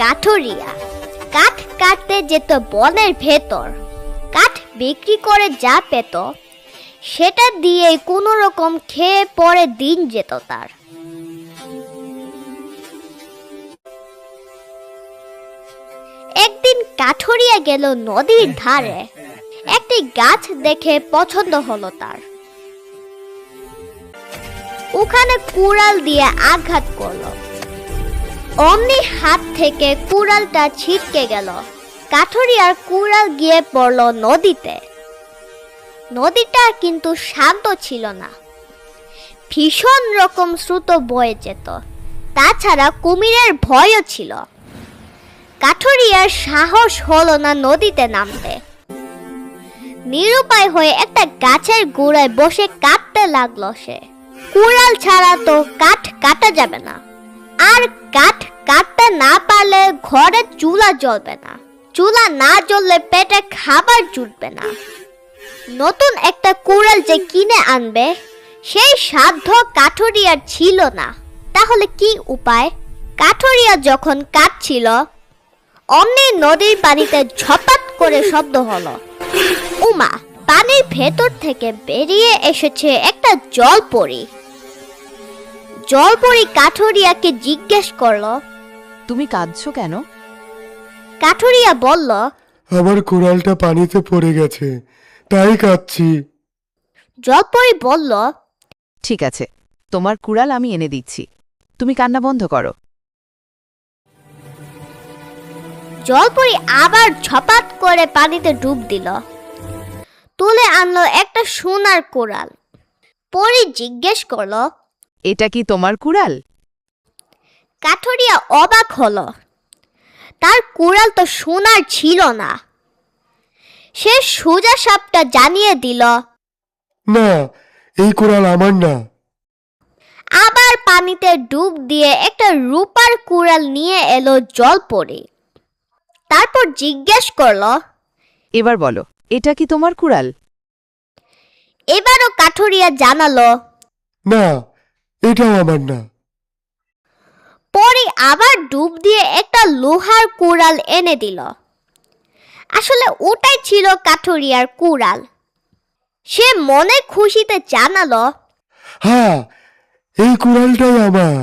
কাঠুরিয়া কাঠ কাটতে যেত বনের ভেতর। কাঠ বিক্রি করে যা পেত সেটা দিয়ে কোনো রকম খেয়ে পরে দিন যেত তার। একদিন কাঠুরিয়া গেল নদীর ধারে। একটি গাছ দেখে পছন্দ হলো তার। ওখানে কুড়াল দিয়ে আঘাত করলো। অমনি হাত থেকে কুড়ালটা ছিটকে গেল। কাঠুরিয়ার কুড়াল গিয়ে পড়ল নদীতে। নদীটা কিন্তু শান্ত ছিল না, ভীষণ রকম স্রোত বয়ে যেত। তাছাড়া কুমিরের ভয়ও ছিল। কাঠুরিয়ার সাহস হলো না নদীতে নামতে। নিরুপায় হয়ে একটা গাছের গোড়ায় বসে কাটতে লাগলো সে। কুড়াল ছাড়া তো কাঠ কাটা যাবে না, আর কাঠ কাটতে না পারলে ঘরে চুলা জ্বলবে না, চুলা না জ্বললে পেটে খাবার জুটবে না। নতুন একটা কুড়াল যে কিনে আনবে সেই সাধ্য কাঠুরিয়ার ছিল না। তাহলে কি উপায়? কাঠুরিয়া যখন কাটছিল অমনি নদীর পানিতে ঝপাত করে শব্দ হলো। উমা! পানির ভেতর থেকে বেরিয়ে এসেছে একটা জলপরি। জলপরি কাঠুরিয়াকে জিজ্ঞেস করলো, তুমি কাঁদছো কেন? কাঠুরিয়া বলল, আমার কুড়ালটা পানিতে পড়ে গেছে, তাই কাঁদছি। জলপরি বলল, ঠিক আছে, তোমার কুড়াল আমি এনে দিচ্ছি, তুমি কান্না বন্ধ করো। জলপরি আবার ঝপাত করে পানিতে ডুব দিল। তুলে আনলো একটা সোনার কুড়াল। পরি জিজ্ঞেস করলো, এটা কি তোমার কুড়াল? কাঠুরিয়া অবাক হলো। তার কুড়াল তো সোনার ছিল না। সে সোজা সাপটা জানিয়ে দিল, না, এই কুড়াল আমার না। আবার পানিতে ডুব দিয়ে একটা রূপার কুড়াল নিয়ে এলো জলপরি। তারপর জিজ্ঞেস করলো, এবার বলো, এটা কি তোমার কুড়াল? এবারও কাঠুরিয়া জানালো, না, এটাও আমার না। পরে আবার ডুব দিয়ে একটা লোহার কুড়াল এনে দিল। আসলে ওটাই ছিল কাঠুরিয়ার কুড়াল। সে মনে খুশিতে জানালো, হ্যাঁ, এই কুড়ালটাই আমার।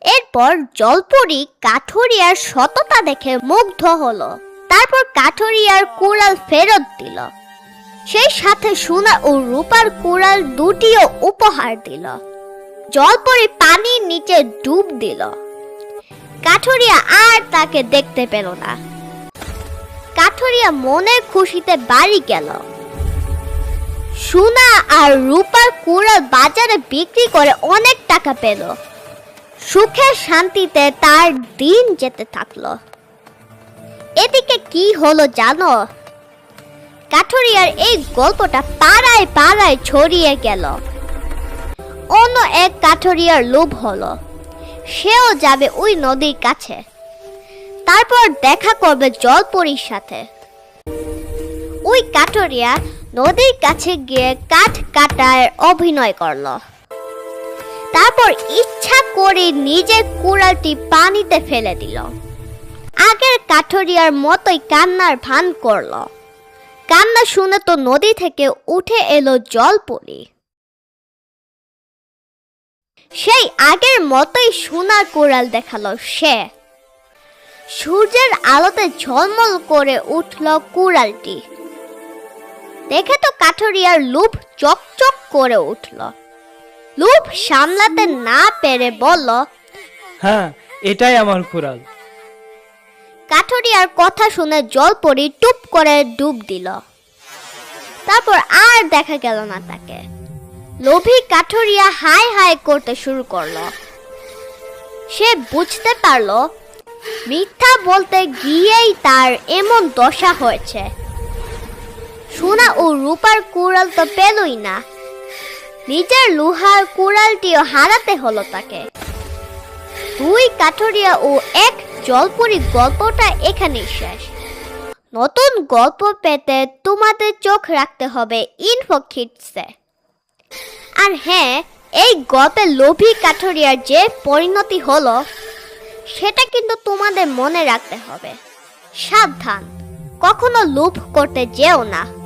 এরপর জলপরি কাঠুরিয়ার সততা দেখে মুগ্ধ হলো। তারপর কাঠুরিয়ার কুড়াল ফেরত দিল। সেই সাথে সোনা ও রূপার কুড়াল দুটিও উপহার দিল। জলপরি পানির নিচে ডুব দিল। কাঠুরিয়া আর তাকে দেখতে পেল না। কাঠুরিয়া মনের খুশিতে বাড়ি গেল। সোনা আর রূপার কুড়াল বাজারে বিক্রি করে অনেক টাকা পেল। সুখে শান্তিতে তার দিন যেতে থাকলো। এদিকে কি হলো জানো? কাঠুরিয়ার এই গল্পটা পাড়ায় পাড়ায় ছড়িয়ে গেল। অন্য এক কাঠুরিয়ার লোভ হলো, সেও যাবে ওই নদীর কাছে। তারপর দেখা করবে জলপরির সাথে। ওই কাঠুরিয়া নদীর কাছে গিয়ে কাঠ কাটার অভিনয় করলো। তারপর ইচ্ছা করে নিজের কুড়ালটি পানিতে ফেলে দিল। আগের কাঠুরিয়ার মতোই কান্নার ভান করলো। কান্না শুনে তো নদী থেকে উঠে এলো জলপরি। সেই আগের মতোই সোনার কুড়াল দেখালো সে। সূর্যের আলোতে ঝলমল করে উঠল কুড়ালটি। দেখে তো কাঠুরিয়ার লোভ চকচক করে উঠল। লোভ সামলাতে না পেরে বলল, হ্যাঁ, এটাই আমার কুড়াল। কাঠুরিয়ার কথা শুনে জলপরি টুপ করে ডুব দিল। তারপর আর দেখা গেল না তাকে। লোভী কাঠুরিয়া হাই হাই করতে শুরু করলো। সে বুঝতে পারলো মিথ্যা বলতে গিয়েই তার এমন দশা হয়েছে। সোনা ও রূপার কুড়াল তো পেলই না, নিজের লোহার কুড়ালটিও হারাতে হলো তাকে। দুই কাঠুরিয়া ও এক জলপরি গল্পটা এখানেই শেষ। নতুন গল্প পেতে তোমাদের চোখ রাখতে হবে ইনফো কিডসে। আর হ্যাঁ, এই গল্পে লোভী কাঠুরিয়ার যে পরিণতি হলো সেটা কিন্তু তোমাদের মনে রাখতে হবে। সাবধান, কখনো লোভ করতে যেও না।